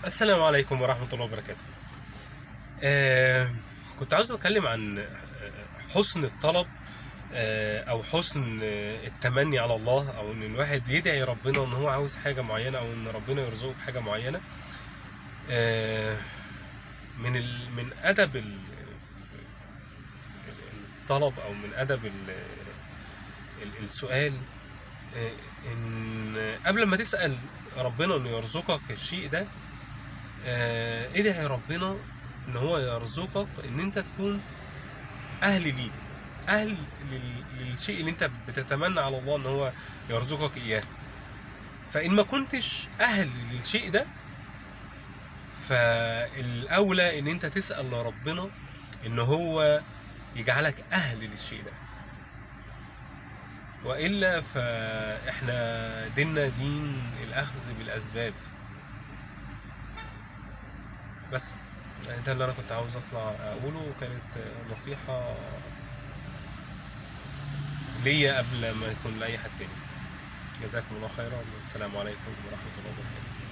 السلام عليكم ورحمة الله وبركاته. كنت عاوز أتكلم عن حسن الطلب، أو حسن التمني على الله، أو إن الواحد يدعي ربنا إن هو عاوز حاجة معينة، أو إن ربنا يرزقه بحاجة معينة. آه، من أدب الطلب، أو من أدب السؤال. آه، إن قبل ما تسأل ربنا إنه يرزقك الشيء ده، ادعي ربنا ان هو يرزقك ان انت تكون اهل ليه، اهل للشيء اللي انت بتتمنى على الله ان هو يرزقك اياه. فان ما كنتش اهل للشيء ده، فالاولى ان انت تسأل ربنا ان هو يجعلك اهل للشيء ده، والا فاحنا ديننا دين الاخذ بالاسباب بس. ده اللي انا كنت عاوز اطلع اقوله، وكانت نصيحة ليا قبل ما يكون لاي حد تاني. جزاكم الله خيرا، والسلام عليكم ورحمة الله وبركاته.